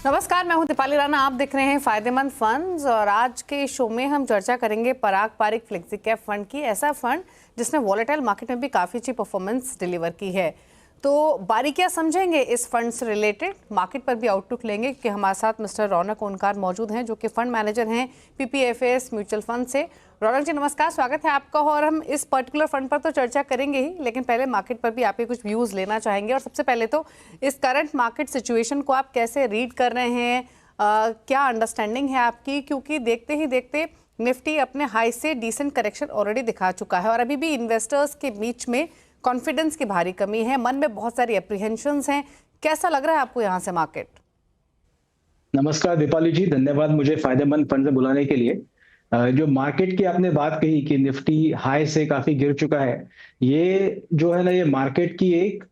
नमस्कार, मैं हूं दीपाली राणा। आप देख रहे हैं फायदेमंद फंड्स और आज के शो में हम चर्चा करेंगे पराग पारिक फ्लेक्सी कैप फंड की। ऐसा फंड जिसने वॉलेटाइल मार्केट में भी काफ़ी अच्छी परफॉर्मेंस डिलीवर की है। तो बारीकियां समझेंगे इस फंड से रिलेटेड, मार्केट पर भी आउटलुक लेंगे क्योंकि हमारे साथ मिस्टर रौनक ओनकार मौजूद हैं जो कि फंड मैनेजर हैं पीपीएफएस म्यूचुअल फंड से। रौनक जी नमस्कार, स्वागत है आपका। और हम इस पर्टिकुलर फंड पर तो चर्चा करेंगे ही, लेकिन पहले मार्केट पर भी आपके कुछ व्यूज़ लेना चाहेंगे। और सबसे पहले तो इस करंट मार्केट सिचुएशन को आप कैसे रीड कर रहे हैं, क्या अंडरस्टैंडिंग है आपकी? क्योंकि देखते ही देखते निफ्टी अपने हाई से डिसेंट करेक्शन ऑलरेडी दिखा चुका है और अभी भी इन्वेस्टर्स के बीच में कॉन्फिडेंस की भारी कमी है, मन में बहुत सारी एप्रीहेंशंस हैं। कैसा लग रहा है आपको यहाँ से मार्केट? नमस्कार दीपाली जी, धन्यवाद मुझे फायदेमंद फंड से बुलाने के लिए। जो मार्केट की आपने बात कही कि निफ्टी हाई से काफी गिर चुका है, ये जो है ना, ये मार्केट की एक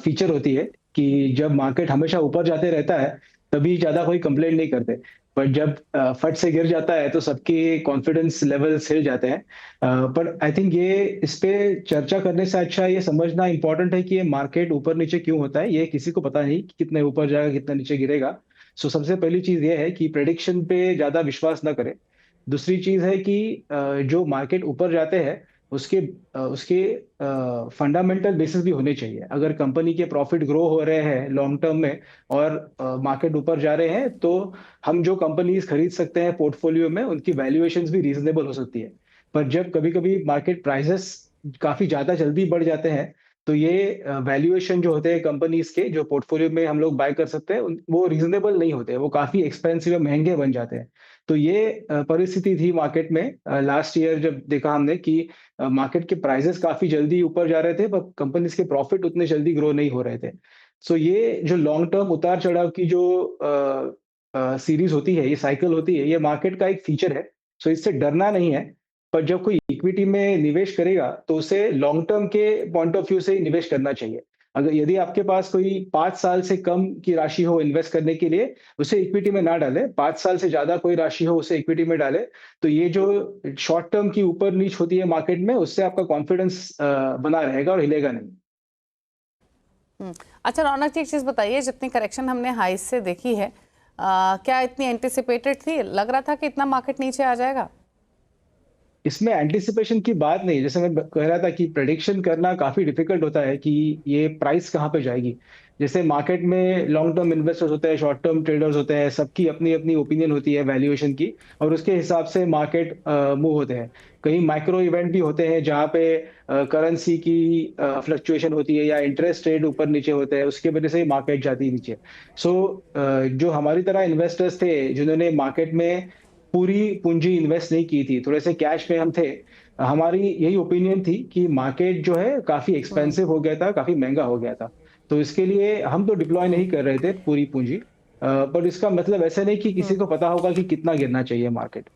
फीचर होती है कि जब मार्केट हमेशा ऊपर जाते रहता है तभी ज्यादा कोई कंप्लेंट नहीं करते, पर जब फट से गिर जाता है तो सबके कॉन्फिडेंस लेवल हिल जाते हैं। पर आई थिंक ये इस पे चर्चा करने से अच्छा ये समझना इंपॉर्टेंट है कि ये मार्केट ऊपर नीचे क्यों होता है। ये किसी को पता नहीं कि कितने ऊपर जाएगा कितना नीचे गिरेगा। सबसे पहली चीज ये है कि प्रेडिक्शन पे ज्यादा विश्वास ना करें। दूसरी चीज है कि जो मार्केट ऊपर जाते हैं उसके फंडामेंटल बेसिस भी होने चाहिए। अगर कंपनी के प्रॉफिट ग्रो हो रहे हैं लॉन्ग टर्म में और मार्केट ऊपर जा रहे हैं तो हम जो कंपनीज खरीद सकते हैं पोर्टफोलियो में उनकी वैल्यूएशंस भी रीजनेबल हो सकती है। पर जब कभी कभी मार्केट प्राइसेस काफी ज्यादा जल्दी बढ़ जाते हैं तो ये वैल्यूएशन जो होते हैं कंपनीज के जो पोर्टफोलियो में हम लोग बाय कर सकते हैं वो रीजनेबल नहीं होते, वो काफी एक्सपेंसिव और महंगे बन जाते हैं। तो ये परिस्थिति थी मार्केट में लास्ट ईयर, जब देखा हमने कि मार्केट के प्राइसेस काफी जल्दी ऊपर जा रहे थे पर कंपनीज के प्रॉफिट उतने जल्दी ग्रो नहीं हो रहे थे। ये जो लॉन्ग टर्म उतार चढ़ाव की जो सीरीज होती है, ये साइकिल होती है, ये मार्केट का एक फीचर है। इससे डरना नहीं है। पर जब कोई इक्विटी में निवेश करेगा तो उसे लॉन्ग टर्म के पॉइंट ऑफ व्यू से ही निवेश करना चाहिए। अगर यदि आपके पास कोई 5 साल से कम की राशि हो इन्वेस्ट करने के लिए, उसे इक्विटी में ना डाले। 5 साल से ज्यादा कोई राशि हो उसे इक्विटी में डाले। तो ये जो शॉर्ट टर्म की ऊपर नीच होती है मार्केट में, उससे आपका कॉन्फिडेंस बना रहेगा और हिलेगा नहीं। अच्छा रौनक जी, एक चीज़ बताइए, जितनी करेक्शन हमने हाई से देखी है, क्या इतनी एंटिसिपेटेड थी? लग रहा था कि इतना मार्केट नीचे आ जाएगा? इसमें एंटिसिपेशन की बात नहीं, जैसे मैं कह रहा था कि प्रेडिक्शन करना काफी डिफिकल्ट होता है कि ये प्राइस कहाँ पे जाएगी। जैसे मार्केट में लॉन्ग टर्म इन्वेस्टर्स होते हैं, शॉर्ट टर्म ट्रेडर्स होते हैं, सबकी अपनी अपनी ओपिनियन होती है वैल्यूएशन की और उसके हिसाब से मार्केट मूव होते हैं। कहीं माइक्रो इवेंट भी होते हैं जहाँ पे करेंसी की फ्लक्चुएशन होती है या इंटरेस्ट रेट ऊपर नीचे होते हैं, उसके वजह से मार्केट जाती है नीचे। सो जो हमारी तरह इन्वेस्टर्स थे जिन्होंने मार्केट में पूरी पूंजी इन्वेस्ट नहीं की थी, थोड़े से कैश में हम थे, हमारी यही ओपिनियन थी कि मार्केट जो है काफी एक्सपेंसिव हो गया था, काफी महंगा हो गया था। तो इसके लिए हम तो डिप्लॉय नहीं कर रहे थे पूरी पूंजी। पर इसका मतलब ऐसा नहीं कि किसी को पता होगा कि कितना गिरना चाहिए मार्केट।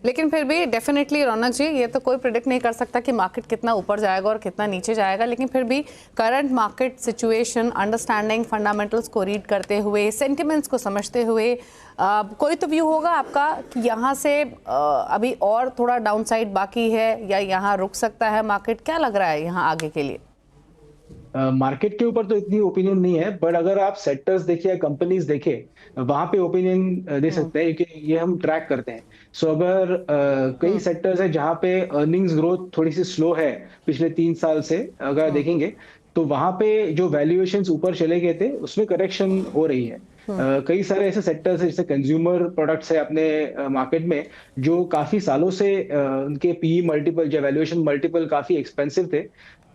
लेकिन फिर भी डेफिनेटली रौनक जी, ये तो कोई प्रिडिक्ट नहीं कर सकता कि मार्केट कितना ऊपर जाएगा और कितना नीचे जाएगा, लेकिन फिर भी current market situation, understanding, fundamentals को रीड करते हुए, सेंटिमेंट्स को समझते हुए, कोई तो व्यू होगा आपका कि यहाँ से अभी और थोड़ा डाउनसाइड बाकी है या यहाँ रुक सकता है मार्केट? क्या लग रहा है यहाँ आगे के लिए? मार्केट के ऊपर तो इतनी ओपिनियन नहीं है, बट अगर आप सेक्टर्स देखें या कंपनीज देखें वहां पे ओपिनियन दे सकते हैं क्योंकि ये हम ट्रैक करते हैं। अगर कई सेक्टर्स है जहां पे अर्निंग्स ग्रोथ थोड़ी सी स्लो है पिछले 3 साल से अगर देखेंगे, तो वहां पे जो वैल्यूएशंस ऊपर चले गए थे उसमें करेक्शन हो रही है। कई सारे ऐसे सेक्टर्स है जैसे कंज्यूमर प्रोडक्ट्स है अपने मार्केट में जो काफी सालों से उनके पीई मल्टीपल या वैल्यूएशन मल्टीपल काफी एक्सपेंसिव थे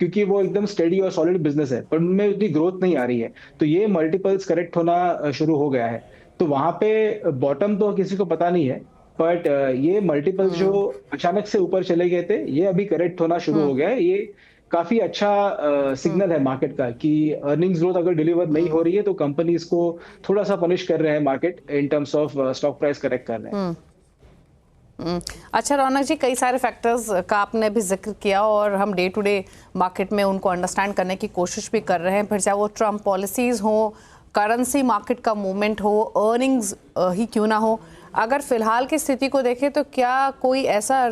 क्योंकि वो एकदम स्टेडी और सॉलिड बिजनेस है, पर उनमें उतनी ग्रोथ नहीं आ रही है। तो ये मल्टीपल्स करेक्ट होना शुरू हो गया है। तो वहां पे बॉटम तो किसी को पता नहीं है, बट ये मल्टीपल्स जो अचानक से ऊपर चले गए थे ये अभी करेक्ट होना शुरू हो गया है। ये काफी अच्छा सिग्नल है मार्केट का कि अर्निंग्स ग्रोथ अगर डिलीवर नहीं हो रही है तो कंपनीज को थोड़ा सा पनिश कर रहे हैं market in terms of stock price correct कर रहे हैं। अच्छा रौनक जी, कई सारे फैक्टर्स का आपने भी जिक्र किया और हम डे टू डे मार्केट में उनको अंडरस्टैंड करने की कोशिश भी कर रहे हैं, फिर चाहे वो ट्रम्प पॉलिसीज़ हो, करेंसी मार्केट का मूवमेंट हो, अर्निंग्स ही क्यों ना हो। अगर फिलहाल की स्थिति को देखें तो क्या कोई ऐसा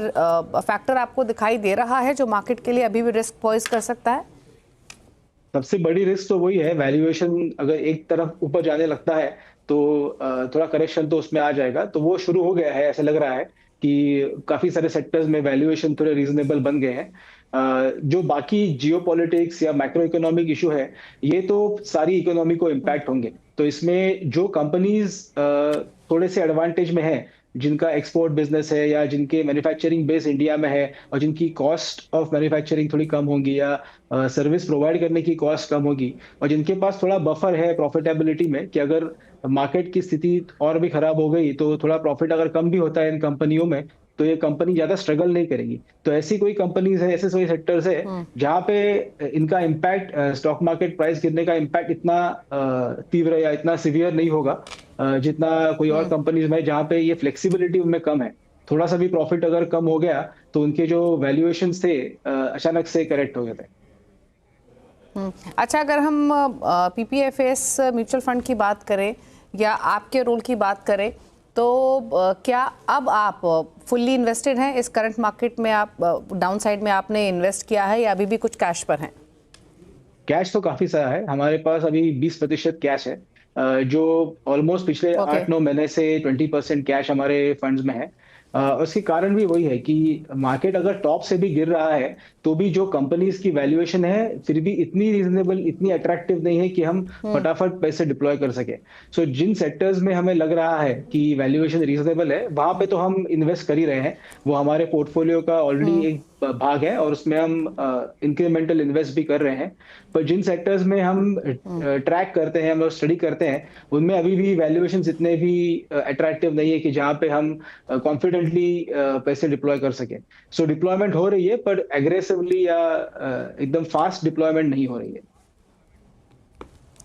फैक्टर आपको दिखाई दे रहा है जो मार्केट के लिए अभी भी रिस्क पॉइज कर सकता है? सबसे बड़ी रिस्क तो वही है, वैल्यूएशन अगर एक तरफ ऊपर जाने लगता है तो थोड़ा करेक्शन तो उसमें आ जाएगा। तो वो शुरू हो गया है, ऐसा लग रहा है कि काफी सारे सेक्टर्स में वैल्यूएशन थोड़े रीजनेबल बन गए हैं। जो बाकी जियोपॉलिटिक्स या मैक्रो इकोनॉमिक इशू है, ये तो सारी इकोनॉमी को इम्पैक्ट होंगे। तो इसमें जो कंपनीज थोड़े से एडवांटेज में है, जिनका एक्सपोर्ट बिजनेस है या जिनके मैन्युफैक्चरिंग बेस इंडिया में है और जिनकी कॉस्ट ऑफ मैन्युफैक्चरिंग थोड़ी कम होगी या सर्विस प्रोवाइड करने की कॉस्ट कम होगी, और जिनके पास थोड़ा बफर है प्रॉफिटेबिलिटी में कि अगर मार्केट की स्थिति और भी खराब हो गई तो थोड़ा प्रॉफिट अगर कम भी होता है इन कंपनियों में, तो ये कंपनी ज्यादा स्ट्रगल नहीं करेगी। तो ऐसी कोई कंपनीज है, ऐसे कोई सेक्टर्स है जहां पे इनका इम्पैक्ट, स्टॉक मार्केट प्राइस गिरने का इम्पैक्ट इतना तीव्र या इतना सिवियर नहीं होगा जितना कोई और कंपनीज में, जहां पे ये फ्लेक्सिबिलिटी उनमें कम है। थोड़ा सा भी प्रॉफिट अगर कम हो गया तो उनके जो वैल्यूएशन थे अचानक से करेक्ट हो गए थे। अच्छा, अगर हम पीपीएफएस म्यूचुअल फंड की बात करें या आपके रोल की बात करें, तो क्या अब आप फुल्ली इन्वेस्टेड हैं इस करंट मार्केट में? आप डाउन साइड में आपने इन्वेस्ट किया है या अभी भी कुछ कैश पर हैं? कैश तो काफी सारा है हमारे पास, अभी 20% कैश है, जो ऑलमोस्ट पिछले ओके। 8-9 महीने से 20% कैश हमारे फंड्स में है। उसके कारण भी वही है कि मार्केट अगर टॉप से भी गिर रहा है तो भी जो कंपनीज की वैल्यूएशन है फिर भी इतनी रीजनेबल, इतनी अट्रैक्टिव नहीं है कि हम फटाफट पैसे डिप्लॉय कर सके। सो जिन सेक्टर्स में हमें लग रहा है कि वैल्यूएशन रीजनेबल है, वहां पे तो हम इन्वेस्ट कर ही रहे हैं। वो हमारे पोर्टफोलियो का ऑलरेडी एक भाग है और उसमें हम इंक्रीमेंटल इन्वेस्ट भी कर रहे हैं। पर जिन सेक्टर्स में हम ट्रैक करते हैं, हम लोग स्टडी करते हैं, उनमें अभी भी वैल्यूएशन इतने भी अट्रैक्टिव नहीं है कि जहां पे हम कॉन्फिडेंटली पैसे डिप्लॉय कर सके। सो डिप्लॉयमेंट हो रही है पर एग्रेसिवली या एकदम फास्ट डिप्लॉयमेंट नहीं हो रही है।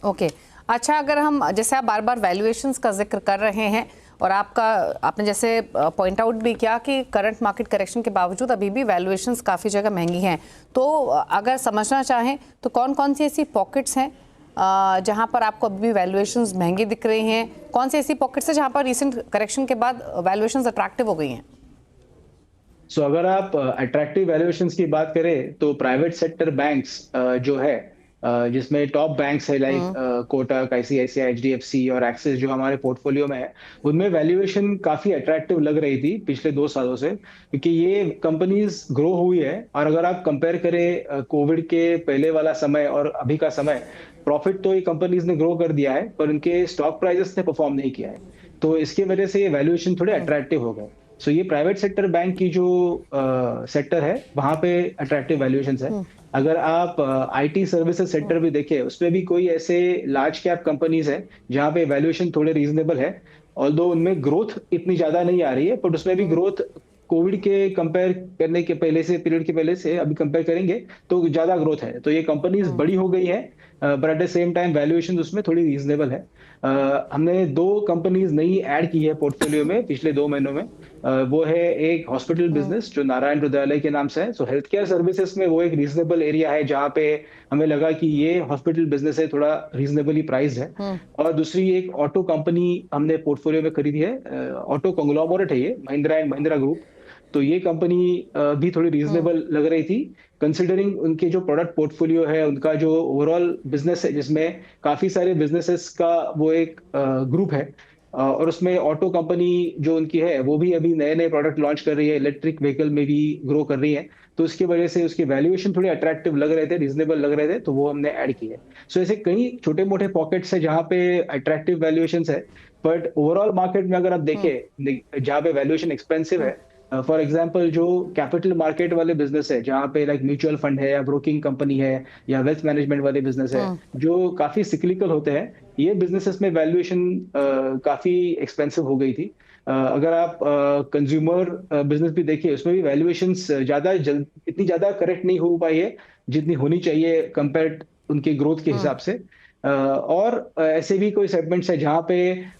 ओके। अच्छा, अगर हम, जैसे आप बार बार वैल्यूएशंस का जिक्र कर रहे हैं और आपने जैसे पॉइंट आउट भी किया कि करंट मार्केट करेक्शन के बावजूद अभी भी वैल्यूएशंस काफ़ी जगह महंगी हैं, तो अगर समझना चाहें तो कौन कौन सी ऐसी पॉकेट्स हैं जहां पर आपको अभी भी वैल्यूएशंस महंगी दिख रही हैं? कौन सी ऐसी पॉकेट्स है जहां पर रिसेंट करेक्शन के बाद वैल्यूएशंस अट्रैक्टिव हो गई हैं? सो अगर आप अट्रैक्टिव वैल्यूएशंस की बात करें तो प्राइवेट सेक्टर बैंक्स जो है, जिसमें टॉप बैंक्स है लाइक कोटक, आईसीआईसीआई, एचडीएफसी और एक्सिस जो हमारे पोर्टफोलियो में है, उनमें वैल्यूएशन काफी अट्रैक्टिव लग रही थी पिछले 2 सालों से, क्योंकि ये कंपनीज ग्रो हुई है। और अगर आप कंपेयर करें कोविड के पहले वाला समय और अभी का समय, प्रॉफिट तो ये कंपनीज ने ग्रो कर दिया है पर उनके स्टॉक प्राइसेस ने परफॉर्म नहीं किया है। तो इसकी वजह से ये वैल्यूएशन थोड़े अट्रैक्टिव हो गए। सो ये प्राइवेट सेक्टर बैंक की जो सेक्टर है वहां पे अट्रैक्टिव वैल्यूएशंस है। अगर आप आईटी सर्विसेज सेक्टर भी देखें, उसमें भी कोई ऐसे लार्ज कैप कंपनीज है जहां पे वैल्यूएशन थोड़े रीजनेबल है, ऑल्दो उनमें ग्रोथ इतनी ज्यादा नहीं आ रही है, बट उसमें भी ग्रोथ कोविड के कंपेयर करने के पहले से, पीरियड के पहले से अभी कंपेयर करेंगे तो ज्यादा ग्रोथ है। तो ये कंपनीज बड़ी हो गई है but at the same time valuation उसमें थोड़ी रीजनेबल है। हमने 2 कंपनीज नई ऐड की है पोर्टफोलियो में पिछले 2 महीनों में। वो है एक हॉस्पिटल बिजनेस जो नारायण हृदयालय के नाम से है। सो हेल्थ केयर सर्विसेज में वो एक रीजनेबल एरिया है जहाँ पे हमें लगा कि ये हॉस्पिटल बिजनेस है, थोड़ा रीजनेबली प्राइस्ड है। और दूसरी एक ऑटो कंपनी हमने पोर्टफोलियो में खरीदी है, ऑटो कंग्लोमरेट है ये, महिंद्रा एंड महिंद्रा ग्रुप। तो ये कंपनी भी थोड़ी रीजनेबल लग रही थी कंसिडरिंग उनके जो प्रोडक्ट पोर्टफोलियो है, उनका जो ओवरऑल बिजनेस है जिसमें काफी सारे बिजनेसेस का वो एक ग्रुप है। और उसमें ऑटो कंपनी जो उनकी है वो भी अभी नए नए प्रोडक्ट लॉन्च कर रही है, इलेक्ट्रिक व्हीकल में भी ग्रो कर रही है। तो उसकी वजह से उसकी वैल्यूएशन थोड़ी अट्रैक्टिव लग रहे थे, रीजनेबल लग रहे थे, तो वो हमने ऐड की है। सो ऐसे कई छोटे मोटे पॉकेट्स है जहां पे अट्रैक्टिव वैल्यूएशन है। बट ओवरऑल मार्केट में अगर आप देखें जहां पे वैल्यूएशन एक्सपेंसिव है, फॉर एग्जाम्पल जो कैपिटल मार्केट वाले बिजनेस है जहाँ पे लाइक म्यूचुअल फंड है या ब्रोकिंग कंपनी है या वेल्थ मैनेजमेंट वाले बिजनेस है जो काफी सिक्लिकल होते हैं, ये बिजनेसेस में वैल्यूएशन काफी एक्सपेंसिव हो गई थी। अगर आप कंज्यूमर बिजनेस भी देखिए, उसमें भी वैल्यूएशन इतनी ज्यादा करेक्ट नहीं हो पाई है जितनी होनी चाहिए कंपेयर उनके ग्रोथ के हिसाब से। और ऐसे भी कोई सेगमेंट्स है जहाँ पे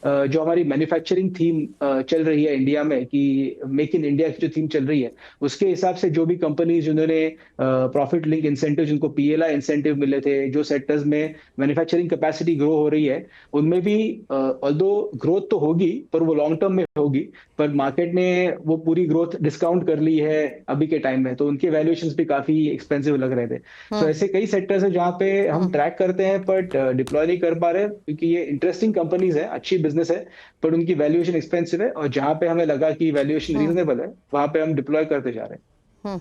जो हमारी मैन्युफैक्चरिंग थीम चल रही है इंडिया में, कि मेक इन इंडिया की जो थीम चल रही है, उसके हिसाब से जो भी कंपनीज जिन्होंने प्रॉफिट लिंक इंसेंटिव, जिनको पीएलआई इंसेंटिव मिले थे, जो सेक्टर्स में मैन्युफैक्चरिंग कैपेसिटी ग्रो हो रही है, उनमें भी ऑल्दो ग्रोथ तो होगी पर वो लॉन्ग टर्म में होगी। पर मार्केट ने वो पूरी ग्रोथ डिस्काउंट कर ली है अभी के टाइम में, तो उनके वैल्यूएशंस भी काफी एक्सपेंसिव लग रहे थे। सो ऐसे कई सेक्टर्स है जहाँ पे हम ट्रैक करते हैं बट डिप्लॉय नहीं कर पा रहे, क्योंकि ये इंटरेस्टिंग कंपनीज है, अच्छी बिजनेस है, पर उनकी वैल्यूएशन एक्सपेंसिव है, और जहाँ पे हमें लगा कि वैल्यूएशन रीजनेबल है वहां पे हम डिप्लॉय करते जा रहे हैं।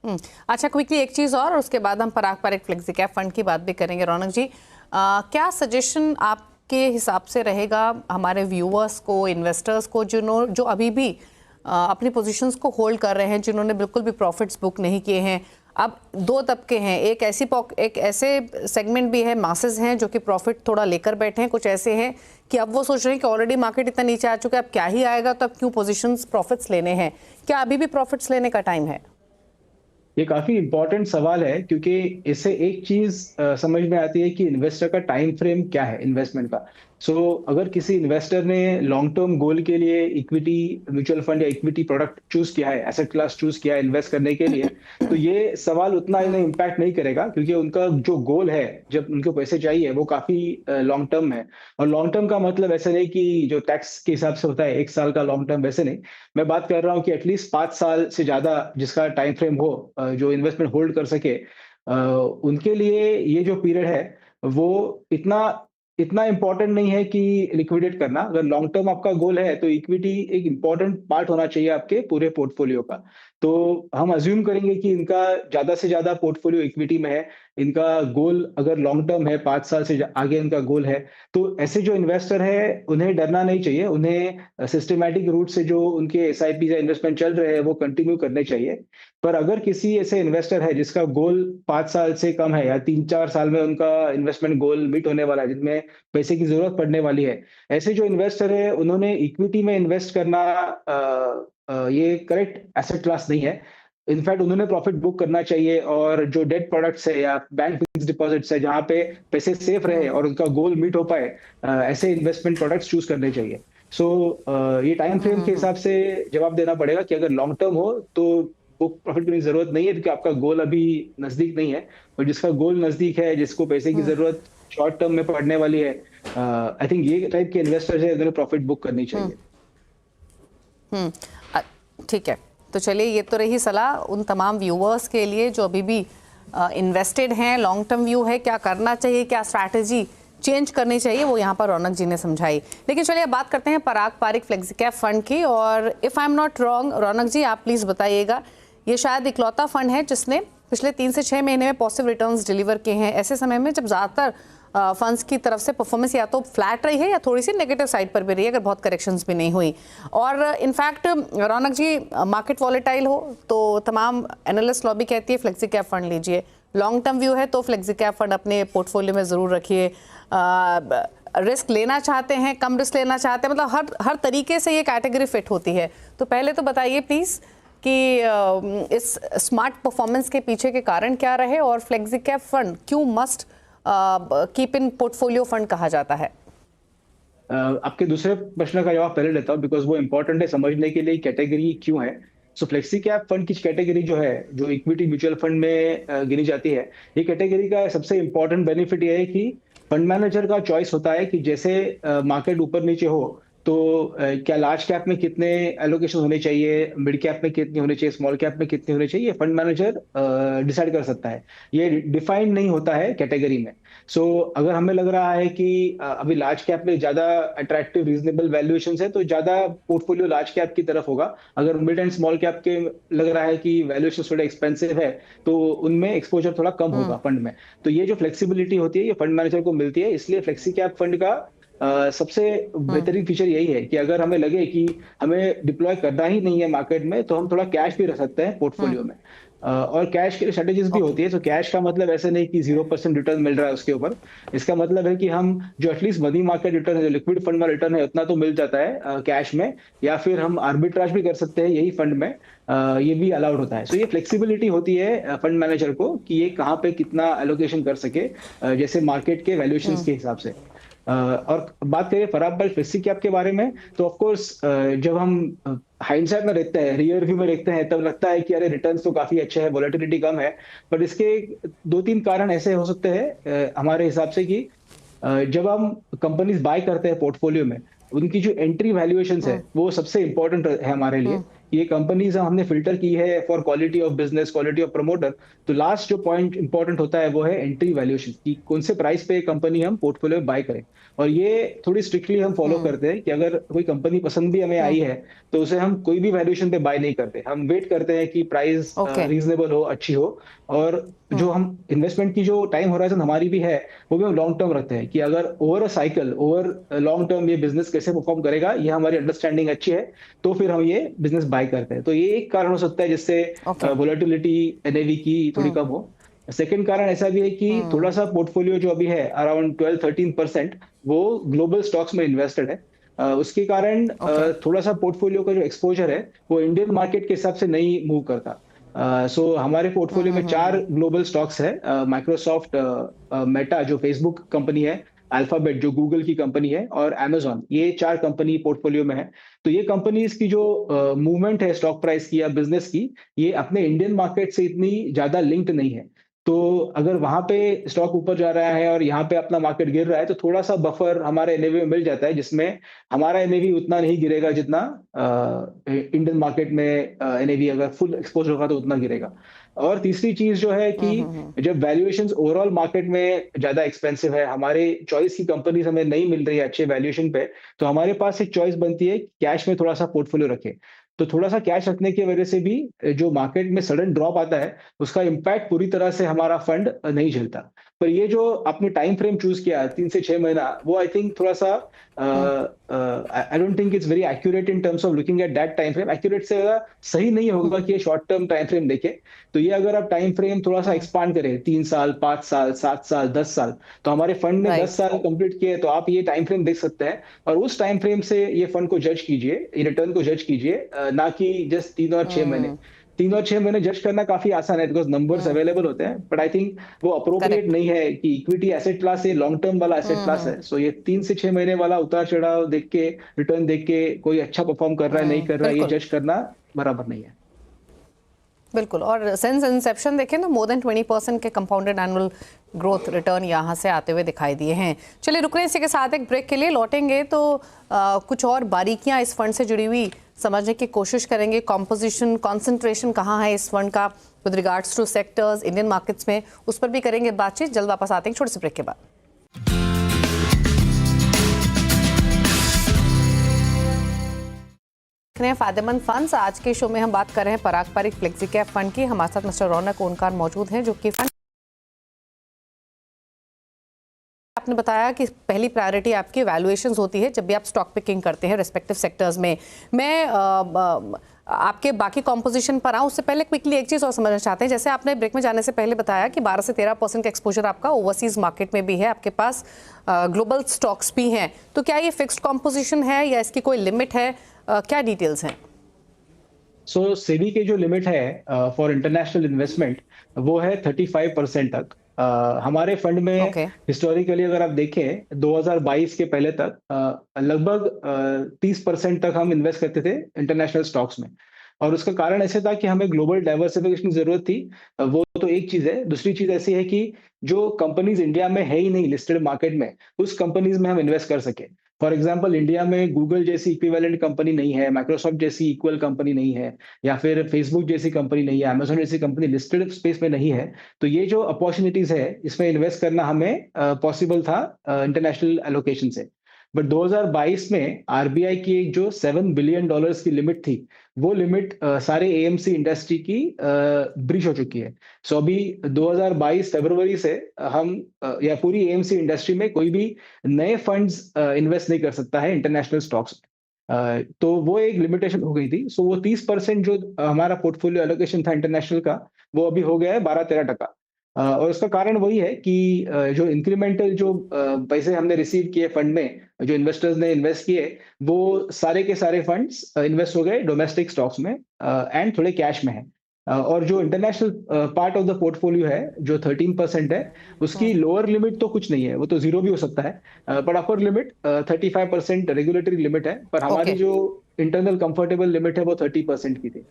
अच्छा, क्विकली एक चीज़ और उसके बाद हम पराग पारिक फ्लेक्सी कैप फंड की बात भी करेंगे। रौनक जी, क्या सजेशन आपके हिसाब से रहेगा हमारे व्यूअर्स को, इन्वेस्टर्स को, जो अभी भी अपनी पोजीशंस को होल्ड कर रहे हैं, जिन्होंने बिल्कुल भी प्रॉफिट्स बुक नहीं किए हैं? अब दो तबके हैं, एक ऐसे सेगमेंट भी है, मासेस हैं जो कि प्रॉफिट थोड़ा लेकर बैठे हैं, कुछ ऐसे हैं कि अब वो सोच रहे हैं कि ऑलरेडी मार्केट इतना नीचे आ चुका है, अब क्या ही आएगा, तो अब क्यों पोजीशंस प्रॉफिट्स लेने हैं? क्या अभी भी प्रॉफिट्स लेने का टाइम है? ये काफी इंपॉर्टेंट सवाल है, क्योंकि इससे एक चीज समझ में आती है कि इन्वेस्टर का टाइम फ्रेम क्या है इन्वेस्टमेंट का। अगर किसी इन्वेस्टर ने लॉन्ग टर्म गोल के लिए इक्विटी म्यूचुअल फंड या इक्विटी प्रोडक्ट चूज किया है, एसेट क्लास चूज किया है इन्वेस्ट करने के लिए, तो ये सवाल उतना इन्हें इम्पैक्ट नहीं करेगा, क्योंकि उनका जो गोल है, जब उनको पैसे चाहिए, वो काफी लॉन्ग टर्म है। और लॉन्ग टर्म का मतलब ऐसे नहीं कि जो टैक्स के हिसाब से होता है 1 साल का लॉन्ग टर्म, वैसे नहीं। मैं बात कर रहा हूँ कि एटलीस्ट 5 साल से ज्यादा जिसका टाइम फ्रेम हो, जो इन्वेस्टमेंट होल्ड कर सके, उनके लिए ये जो पीरियड है वो इतना इतना इंपॉर्टेंट नहीं है कि लिक्विडेट करना। अगर लॉन्ग टर्म आपका गोल है तो इक्विटी एक इंपॉर्टेंट पार्ट होना चाहिए आपके पूरे पोर्टफोलियो का। तो हम अज्यूम करेंगे कि इनका ज्यादा से ज्यादा पोर्टफोलियो इक्विटी में है, इनका गोल अगर लॉन्ग टर्म है, 5 साल से आगे इनका गोल है, तो ऐसे जो इन्वेस्टर है उन्हें डरना नहीं चाहिए। उन्हें सिस्टमैटिक रूट से जो उनके एसआईपी या इन्वेस्टमेंट चल रहे हैं वो कंटिन्यू करने चाहिए। पर अगर किसी ऐसे इन्वेस्टर है जिसका गोल 5 साल से कम है, या 3-4 साल में उनका इन्वेस्टमेंट गोल मीट होने वाला है, जिनमें पैसे की जरूरत पड़ने वाली है, ऐसे जो इन्वेस्टर है उन्होंने इक्विटी में इन्वेस्ट करना ये करेक्ट एसेट क्लास नहीं है। इनफैक्ट उन्होंने प्रॉफिट बुक करना चाहिए, और जो डेट प्रोडक्ट्स है या बैंक फिक्स डिपॉजिट्स है जहां पे पैसे सेफ रहे और उनका गोल मीट हो पाए, ऐसे इन्वेस्टमेंट प्रोडक्ट्स चूज करने चाहिए। ये टाइम फ्रेम के हिसाब से जवाब देना पड़ेगा कि अगर लॉन्ग टर्म हो तो बुक प्रॉफिट करने की जरूरत नहीं है, क्योंकि आपका गोल अभी नजदीक नहीं है। और जिसका गोल नजदीक है, जिसको पैसे की जरूरत शॉर्ट टर्म में पड़ने वाली है, आई थिंक ये टाइप के इन्वेस्टर्स है, उन्हें प्रॉफिट बुक करनी चाहिए। ठीक है, तो चलिए, ये तो रही सलाह उन तमाम व्यूअर्स के लिए जो अभी भी इन्वेस्टेड हैं, लॉन्ग टर्म व्यू है, क्या करना चाहिए, क्या स्ट्रैटेजी चेंज करनी चाहिए, वो यहाँ पर रौनक जी ने समझाई। लेकिन चलिए अब बात करते हैं Parag Parikh flexi cap fund की। और if I am not wrong, Raunak ji आप प्लीज़ बताइएगा, ये शायद इकलौता फंड है जिसने पिछले 3 से 6 महीने में पॉजिटिव रिटर्न्स डिलीवर किए हैं, ऐसे समय में जब ज़्यादातर फंड्स की तरफ से परफॉर्मेंस या तो फ्लैट रही है या थोड़ी सी नेगेटिव साइड पर भी रही है, अगर बहुत करेक्शंस भी नहीं हुई। और इनफैक्ट रौनक जी, मार्केट वॉलेटाइल हो तो तमाम एनालिस्ट लॉबी कहती है फ्लेक्सी कैप फंड लीजिए, लॉन्ग टर्म व्यू है तो फ्लेक्सी कैप फंड अपने पोर्टफोलियो में ज़रूर रखिए, रिस्क लेना चाहते हैं, कम रिस्क लेना चाहते हैं, मतलब हर तरीके से ये कैटेगरी फिट होती है। तो पहले तो बताइए प्लीज़ कि इस स्मार्ट परफॉर्मेंस के पीछे के कारण क्या रहे, और फ्लेक्सी कैप फंड क्यों must keep in portfolio fund कहा जाता है? आपके दूसरे प्रश्न का जवाब पहले लेता हूँ, बिकॉज वो इंपॉर्टेंट है समझने के लिए कैटेगरी क्यों है। फ्लेक्सी कैप फंड की कैटेगरी जो है, जो इक्विटी म्यूचुअल फंड में गिनी जाती है, ये कैटेगरी का सबसे इंपॉर्टेंट बेनिफिट ये है कि फंड मैनेजर का चॉइस होता है कि जैसे मार्केट ऊपर नीचे हो तो क्या लार्ज कैप में कितने एलोकेशन होने चाहिए, मिड कैप में कितने होने चाहिए, स्मॉल कैप में कितने होने चाहिए, फंड मैनेजर डिसाइड कर सकता है। ये डिफाइंड नहीं होता है कैटेगरी में। अगर हमें लग रहा है कि अभी लार्ज कैप में ज्यादा अट्रैक्टिव रीजनेबल वैल्यूएशन है तो ज्यादा पोर्टफोलियो लार्ज कैप की तरफ होगा। अगर मिड एंड स्मॉल कैप के लग रहा है कि वैल्यूएशन थोड़ा एक्सपेंसिव है तो उनमें एक्सपोजर थोड़ा कम होगा फंड में। तो ये जो फ्लेक्सिबिलिटी होती है ये फंड मैनेजर को मिलती है, इसलिए फ्लेक्सी कैप फंड का सबसे बेहतरीन फीचर यही है कि अगर हमें लगे कि हमें डिप्लॉय करना ही नहीं है मार्केट में, तो हम थोड़ा कैश भी रख सकते हैं पोर्टफोलियो में। और कैश की स्ट्रेटेजीज भी होती है। तो कैश का मतलब ऐसे नहीं कि 0% रिटर्न मिल रहा है उसके ऊपर। इसका मतलब है कि हम जो एटलीस्ट मनी मार्केट रिटर्न है, जो लिक्विड फंड में रिटर्न है, उतना तो मिल जाता है कैश में, या फिर हम आर्बिट्राज भी कर सकते हैं यही फंड में, ये भी अलाउड होता है। ये फ्लेक्सिबिलिटी होती है फंड मैनेजर को कि ये कहाँ पे कितना एलोकेशन कर सके, जैसे मार्केट के वैल्यूएशंस के हिसाब से। और बात करें पराग पारिक फ्लेक्सी कैप के बारे में, तो ऑफ कोर्स जब हम हाइंडसाइट में देखते हैं, रियर व्यू में देखते हैं, तब लगता है कि अरे रिटर्न्स तो काफी अच्छे हैं, वोलेटिलिटी कम है। पर इसके 2-3 कारण ऐसे हो सकते हैं हमारे हिसाब से कि जब हम कंपनीज बाय करते हैं पोर्टफोलियो में, उनकी जो एंट्री वैल्यूएशंस है वो सबसे इंपॉर्टेंट है हमारे लिए। ये कंपनीज हमने फिल्टर की है for quality of business, quality of promoter. तो लास्ट जो पॉइंट इंपॉर्टेंट होता है वो है एंट्री वैल्यूएशन, कि कौन से प्राइस पे कंपनी हम पोर्टफोलियो में बाय करें। और ये थोड़ी स्ट्रिक्टली हम फॉलो करते हैं कि अगर कोई कंपनी पसंद भी हमें आई है तो उसे हम कोई भी वैल्यूएशन पे बाय नहीं करते। हम वेट करते हैं कि प्राइस ओके। रीजनेबल हो, अच्छी हो। और जो हम इन्वेस्टमेंट की जो टाइम होराइजन हमारी भी है वो भी हम लॉन्ग टर्म रखते हैं, कि अगर over a cycle, over long term ये बिजनेस कैसे परफॉर्म करेगा, ये हमारी अंडरस्टैंडिंग अच्छी है, तो फिर हम ये बिजनेस बाय करते हैं। तो ये एक कारण हो सकता है जिससे ओके। वोलेटिलिटी एनएवी की थोड़ी कम हो। सेकंड कारण ऐसा भी है कि थोड़ा सा पोर्टफोलियो जो अभी है अराउंड 12-13% वो ग्लोबल स्टॉक्स में इन्वेस्टेड है। उसके कारण ओके। थोड़ा सा पोर्टफोलियो का जो एक्सपोजर है वो इंडियन मार्केट के हिसाब से नहीं मूव करता। सो हमारे पोर्टफोलियो में 4 ग्लोबल स्टॉक्स है। माइक्रोसॉफ्ट, मेटा जो फेसबुक कंपनी है, अल्फाबेट जो गूगल की कंपनी है, और अमेजॉन, ये 4 कंपनी पोर्टफोलियो में है। तो ये कंपनीज की जो मूवमेंट है स्टॉक प्राइस की या बिजनेस की, ये अपने इंडियन मार्केट से इतनी ज्यादा लिंक्ड नहीं है। तो अगर वहां पे स्टॉक ऊपर जा रहा है और यहाँ पे अपना मार्केट गिर रहा है तो थोड़ा सा बफर हमारे एनएवी में मिल जाता है, जिसमें हमारा एनएवी उतना नहीं गिरेगा जितना इंडियन मार्केट में एनएवी अगर फुल एक्सपोज होगा तो उतना गिरेगा। और तीसरी चीज जो है कि जब वैल्यूएशंस ओवरऑल मार्केट में ज्यादा एक्सपेंसिव है, हमारे चॉइस की कंपनीज हमें नहीं मिल रही है अच्छे वैल्यूएशन पे, तो हमारे पास एक चॉइस बनती है कैश में थोड़ा सा पोर्टफोलियो रखे। तो थोड़ा सा कैश रखने की वजह से भी जो मार्केट में सडन ड्रॉप आता है उसका इम्पैक्ट पूरी तरह से हमारा फंड नहीं झेलता। पर ये जो आपने टाइम फ्रेम चूज किया 3 से 6 महीना, वो आई थिंक थोड़ा सा I don't think it's very accurate in terms of looking at that time frame. Accurate से ज्यादा सही नहीं होगा कि ये शॉर्ट टर्म टाइम फ्रेम देखे। तो ये अगर आप टाइम फ्रेम थोड़ा सा एक्सपांड करें, 3 साल, 5 साल, 7 साल, 10 साल, तो हमारे फंड ने 10 साल कंप्लीट किए, तो आप ये टाइम फ्रेम देख सकते हैं और उस टाइम फ्रेम से ये फंड को जज कीजिए, ये रिटर्न को जज कीजिए, ना कि जस्ट 3 और 6 महीने। 3 और 6 महीने जज करना काफी आसान है बिकॉज नंबर्स अवेलेबल होते हैं, बट आई थिंक वो अप्रोप्रिएट नहीं है कि इक्विटी एसेट क्लास ये लॉन्ग टर्म वाला एसेट क्लास है। सो ये 3 से 6 महीने वाला उतार चढ़ाव देख के, रिटर्न देख के कोई अच्छा परफॉर्म कर रहा है नहीं कर रहा है, ये जज करना बराबर नहीं है। बिल्कुल। और सिंस इंसेप्शन देखें तो मोर देन 20% के कंपाउंडेड एनुअल ग्रोथ रिटर्न यहाँ से आते हुए दिखाई दिए हैं। चलिए रुक रहे हैं इसी के साथ एक ब्रेक के लिए, लौटेंगे तो कुछ और बारीकियाँ इस फंड से जुड़ी हुई समझने की कोशिश करेंगे। कॉम्पोजिशन, कॉन्सेंट्रेशन कहाँ है इस फंड का with regards to sectors Indian markets में, उस पर भी करेंगे बातचीत। जल्द वापस आते हैं छोटे से ब्रेक के बाद। फायदेमंद फंड्स, आज के शो में हम बात कर रहे हैं Parag Parikh flexi cap fund की। हमारे साथ मिस्टर रौनक ओनकार मौजूद हैं जो कि फंड, आपने बताया कि पहली प्रायोरिटी आपकी वैल्यूएशंस होती है जब भी आप स्टॉक पिकिंग करते हैं रिस्पेक्टिव सेक्टर्स में। मैं आपके बाकी कॉम्पोजिशन पर आऊँ उससे पहले क्विकली एक चीज़ और समझना चाहते हैं। जैसे आपने ब्रेक में जाने से पहले बताया कि 12 से 13% का एक्सपोजर आपका ओवरसीज मार्केट में भी है, आपके पास ग्लोबल स्टॉक्स भी हैं, तो क्या ये फिक्स्ड कॉम्पोजिशन है या इसकी कोई लिमिट है? क्या डिटेल्स हैं? सो सेबी के जो लिमिट है फॉर इंटरनेशनल इन्वेस्टमेंट वो है 35% तक। हमारे फंड में हिस्टोरिकली अगर आप देखें 2022 के पहले तक लगभग 30% तक हम इन्वेस्ट करते थे इंटरनेशनल स्टॉक्स में। और उसका कारण ऐसे था कि हमें ग्लोबल डाइवर्सिफिकेशन की जरूरत थी। वो तो एक चीज है। दूसरी चीज ऐसी है कि जो कंपनीज इंडिया में है ही नहीं लिस्टेड मार्केट में, उस कंपनीज में हम इन्वेस्ट कर सके। फॉर एग्जाम्पल इंडिया में गूगल जैसी इक्विवेलेंट कंपनी नहीं है, माइक्रोसॉफ्ट जैसी इक्वल कंपनी नहीं है, या फिर फेसबुक जैसी कंपनी नहीं है, अमेजोन जैसी कंपनी लिस्टेड स्पेस में नहीं है। तो ये जो अपॉर्चुनिटीज है इसमें इन्वेस्ट करना हमें पॉसिबल था इंटरनेशनल एलोकेशन से। बट 2022 में आरबीआई की एक जो $7 बिलियन की लिमिट थी, वो लिमिट सारे एएमसी इंडस्ट्री की ब्रीच हो चुकी है। सो अभी 2022 फरवरी से हम या पूरी एएमसी इंडस्ट्री में कोई भी नए फंड्स इन्वेस्ट नहीं कर सकता है इंटरनेशनल स्टॉक्स में। तो वो एक लिमिटेशन हो गई थी। सो वो 30% जो हमारा पोर्टफोलियो एलोकेशन था इंटरनेशनल का, वो अभी हो गया है 12-13%। और उसका कारण वही है कि जो इंक्रीमेंटल जो पैसे हमने रिसीव किए फंड में, जो इन्वेस्टर्स ने इन्वेस्ट किए, वो सारे के सारे फंड्स इन्वेस्ट हो गए डोमेस्टिक स्टॉक्स में एंड थोड़े कैश में है। और जो international part of the portfolio है जो 13% है, उसकी लोअर लिमिट तो कुछ नहीं है, वो तो जीरो भी हो सकता है, पर अपर लिमिट 35% रेगुलेटरी लिमिट है। पर हमारी जो इंटरनल कंफर्टेबल लिमिट है वो 30% की थी।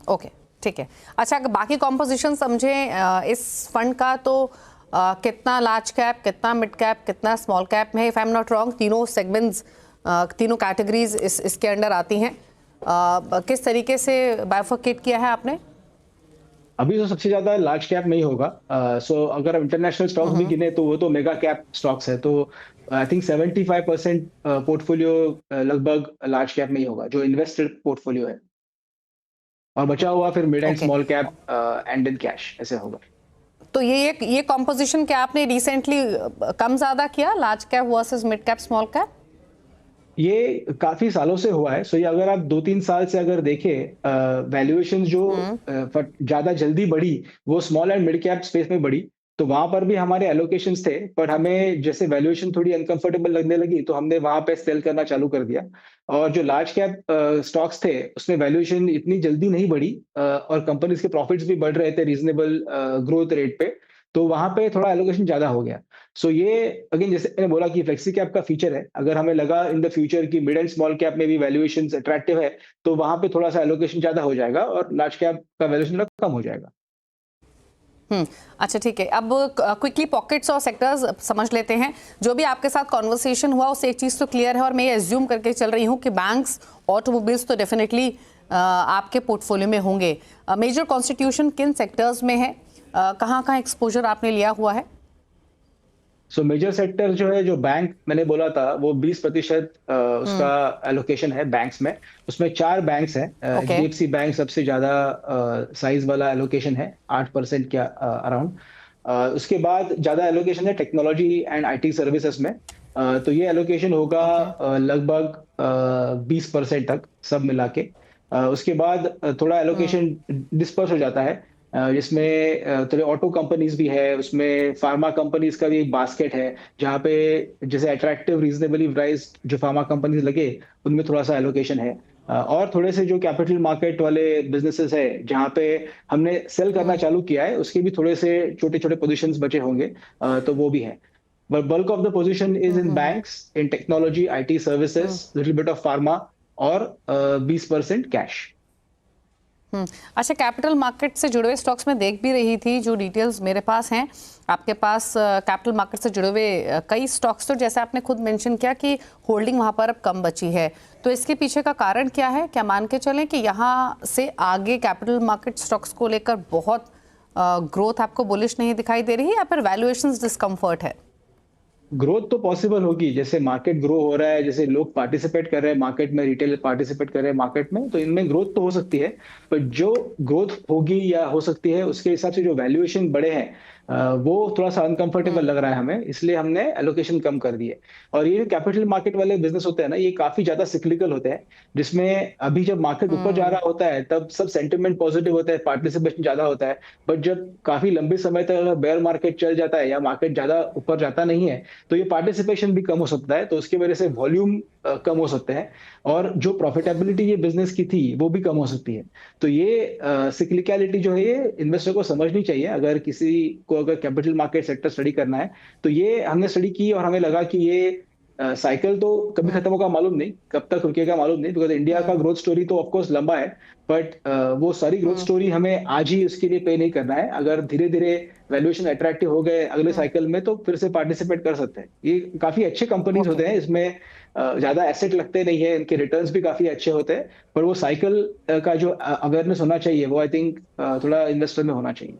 ओके, ठीक है। अच्छा, बाकी कॉम्पोजिशन समझे इस फंड का, तो कितना लार्ज कैप, कितना मिड कैप, कितना स्मॉल कैप में, if I am not wrong तीनों सेगमेंट्स, तीनों कैटेगरीज इसके अंडर आती हैं। किस तरीके से बाइफरकेट किया है आपने? अभी तो सबसे ज्यादा लार्ज कैप में ही होगा। सो अगर हम इंटरनेशनल स्टॉक्स भी गिने तो वो तो मेगा कैप स्टॉक्स है, तो आई थिंक 75% पोर्टफोलियो लगभग लार्ज कैप में ही होगा जो इन्वेस्टेड पोर्टफोलियो है, और बचा हुआ फिर mid and okay, small cap and in cash ऐसे होगा। तो ये कॉम्पोजिशन क्या आपने रिसेंटली कम ज्यादा किया, large cap versus mid cap small cap? ये काफी सालों से हुआ है। सो ये अगर आप 2-3 साल से अगर देखें, वैल्यूएशन जो ज्यादा जल्दी बढ़ी वो small and mid cap space में बढ़ी, तो वहां पर भी हमारे एलोकेशंस थे, पर हमें जैसे वैल्यूएशन थोड़ी अनकंफर्टेबल लगने लगी तो हमने वहां पे सेल करना चालू कर दिया। और जो लार्ज कैप स्टॉक्स थे उसमें वैल्यूएशन इतनी जल्दी नहीं बढ़ी, और कंपनीज के प्रॉफिट्स भी बढ़ रहे थे रीजनेबल ग्रोथ रेट पे, तो वहां पे थोड़ा एलोकेशन ज्यादा हो गया। सो ये अगेन जैसे मैंने बोला कि फ्लेक्सी कैप का फीचर है, अगर हमें लगा इन द फ्यूचर कि मिड एंड स्मॉल कैप में भी वैल्यूएशन अट्रैक्टिव है तो वहां पे थोड़ा सा एलोकेशन ज्यादा हो जाएगा और लार्ज कैप का वैल्यूएशन कम हो जाएगा। अच्छा ठीक है, अब क्विकली पॉकेट्स और सेक्टर्स समझ लेते हैं। जो भी आपके साथ कॉन्वर्सेशन हुआ उससे एक चीज़ तो क्लियर है, और मैं ये एज्यूम करके चल रही हूँ कि बैंक्स, ऑटोमोबाइल्स तो डेफिनेटली आपके पोर्टफोलियो में होंगे। मेजर कॉन्स्टिट्यूशन किन सेक्टर्स में है, कहाँ कहाँ एक्सपोजर आपने लिया हुआ है? सो मेजर सेक्टर जो है, जो बैंक मैंने बोला था वो 20% उसका एलोकेशन है बैंक्स में। उसमें 4 बैंक्स हैं। ओके, एचडीएफसी बैंक सबसे ज्यादा साइज वाला एलोकेशन है, 8% के अराउंड। उसके बाद ज्यादा एलोकेशन है टेक्नोलॉजी एंड आईटी सर्विसेज में। तो ये एलोकेशन होगा ओके, लगभग 20% तक सब मिला के। उसके बाद थोड़ा एलोकेशन डिस्पर्स हो जाता है, जिसमें थोड़े ऑटो कंपनीज भी है, उसमें फार्मा कंपनीज का भी एक बास्केट है, जहाँ पे जैसे अट्रैक्टिव रीजनेबली प्राइस जो फार्मा कंपनीज लगे उनमें थोड़ा सा एलोकेशन है। और थोड़े से जो कैपिटल मार्केट वाले बिजनेसेस है जहाँ पे हमने सेल करना चालू किया है उसके भी थोड़े से छोटे छोटे पोजीशंस बचे होंगे, तो वो भी है। But bulk of the position is in banks, in technology, IT services, little bit of pharma, और 20% कैश। अच्छा, कैपिटल मार्केट से जुड़े हुए स्टॉक्स में देख भी रही थी, जो डिटेल्स मेरे पास हैं। आपके पास कैपिटल मार्केट से जुड़े हुए कई स्टॉक्स, तो जैसे आपने खुद मेंशन किया कि होल्डिंग वहां पर अब कम बची है, तो इसके पीछे का कारण क्या है? क्या मान के चलें कि यहाँ से आगे कैपिटल मार्केट स्टॉक्स को लेकर बहुत ग्रोथ आपको बुलिश नहीं दिखाई दे रही, या फिर वैल्यूएशंस डिस्कम्फर्ट है? ग्रोथ तो पॉसिबल होगी, जैसे मार्केट ग्रो हो रहा है, जैसे लोग पार्टिसिपेट कर रहे हैं मार्केट में, रिटेल पार्टिसिपेट कर रहे हैं मार्केट में, तो इनमें ग्रोथ तो हो सकती है। पर जो ग्रोथ होगी या हो सकती है उसके हिसाब से जो वैल्यूएशन बड़े हैं, वो थोड़ा सा अनकंफर्टेबल लग रहा है हमें, इसलिए हमने एलोकेशन कम कर दी है। और ये जो कैपिटल मार्केट वाले बिजनेस होते हैं ना, ये काफी ज्यादा सिक्लिकल होते हैं, जिसमें अभी जब मार्केट ऊपर जा रहा होता है तब सब सेंटिमेंट पॉजिटिव होता है, पार्टिसिपेशन ज्यादा होता है। बट जब काफी लंबे समय तक अगर बेयर मार्केट चल जाता है या मार्केट ज्यादा ऊपर जाता नहीं है तो ये पार्टिसिपेशन भी कम हो सकता है, तो उसकी वजह से वॉल्यूम कम हो सकते हैं, और जो प्रॉफिटेबिलिटी ये बिजनेस की थी वो भी कम हो सकती है। तो ये सिक्लिकलिटी जो है ये इन्वेस्टर को समझनी चाहिए, अगर किसी को अगर कैपिटल मार्केट सेक्टर स्टडी करना है तो ये हमने स्टडी की और हमें लगा कि ये साइकिल तो कभी खत्म होगा मालूम नहीं, कब तक रुकेगा मालूम नहीं, बिकॉज इंडिया का ग्रोथ स्टोरी तो ऑफकोर्स लंबा है, बट वो सारी ग्रोथ स्टोरी हमें आज ही उसके लिए पे नहीं करना है। अगर धीरे धीरे वैल्यूएशन अट्रैक्टिव हो गए अगले साइकिल में तो फिर से पार्टिसिपेट कर सकते हैं। ये काफी अच्छे कंपनीज ओके, होते हैं, इसमें ज्यादा एसेट लगते नहीं है, इनके रिटर्न्स भी काफी अच्छे होते हैं, पर वो साइकिल का जो अवेयरनेस होना चाहिए वो आई थिंक थोड़ा इन्वेस्टर में होना चाहिए।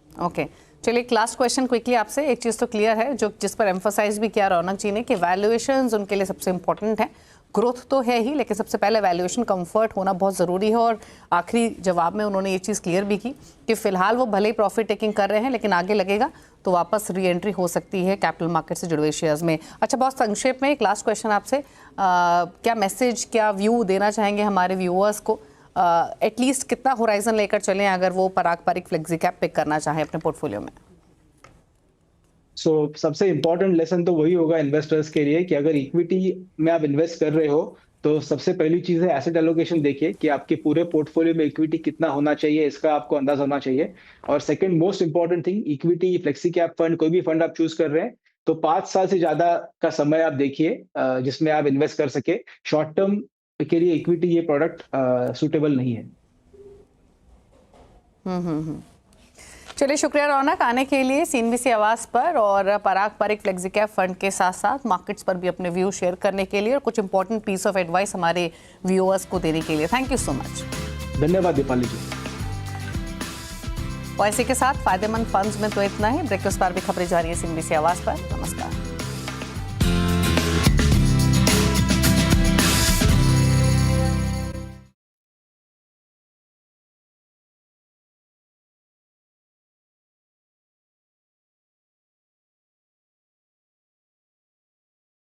ओके, चलिए एक लास्ट क्वेश्चन क्विकली आपसे। एक चीज़ तो क्लियर है, जो जिस पर एम्फोसाइज भी किया रौनक जी ने, कि वैल्यूएशंस उनके लिए सबसे इंपॉर्टेंट है। ग्रोथ तो है ही, लेकिन सबसे पहले वैल्यूएशन कंफर्ट होना बहुत ज़रूरी है। और आखिरी जवाब में उन्होंने ये चीज़ क्लियर भी की कि फिलहाल वो भले ही प्रॉफिट टेकिंग कर रहे हैं, लेकिन आगे लगेगा तो वापस री एंट्री हो सकती है कैपिटल मार्केट से जुड़े हुए शेयर्स में। अच्छा, बहुत संक्षेप में एक लास्ट क्वेश्चन आपसे, क्या मैसेज, क्या व्यू देना चाहेंगे हमारे व्यूअर्स को? एटलीस्ट कितना होराइजन लेकर चलें अगर वो पराग पारिक फ्लेक्सी कैप पिक करना चाहें अपने पोर्टफोलियो में? सबसे इंपॉर्टेंट लेसन तो वही होगा इन्वेस्टर्स के लिए कि अगर इक्विटी में आप इन्वेस्ट कर रहे हो तो सबसे पहली चीज है एसेट एलोकेशन देखिए कि आपके पूरे पोर्टफोलियो में इक्विटी कितना होना चाहिए, इसका आपको अंदाजा होना चाहिए। और second most important thing, equity, flexi cap fund, कोई भी फंड आप चूज कर रहे हैं तो 5 साल से ज्यादा का समय आप देखिए जिसमें आप इन्वेस्ट कर सके। शॉर्ट टर्म के लिए इक्विटी ये प्रोडक्ट सुटेबल नहीं है। चलिए, शुक्रिया रौनक आने के लिए सीएनबीसी आवाज पर और पराग पारिक फ्लेक्सी कैप फंड के साथ साथ मार्केट्स पर भी अपने व्यू शेयर करने के लिए और कुछ इंपॉर्टेंट पीस ऑफ एडवाइस हमारे व्यूअर्स को देने के लिए। Thank you so much. धन्यवाद दीपाली जी। और इसी के साथ फायदेमंद फंड्स में तो इतना ही। ब्रेकफास्ट पर भी खबरें जारी है सीएनबीसी आवाज पर। नमस्कार।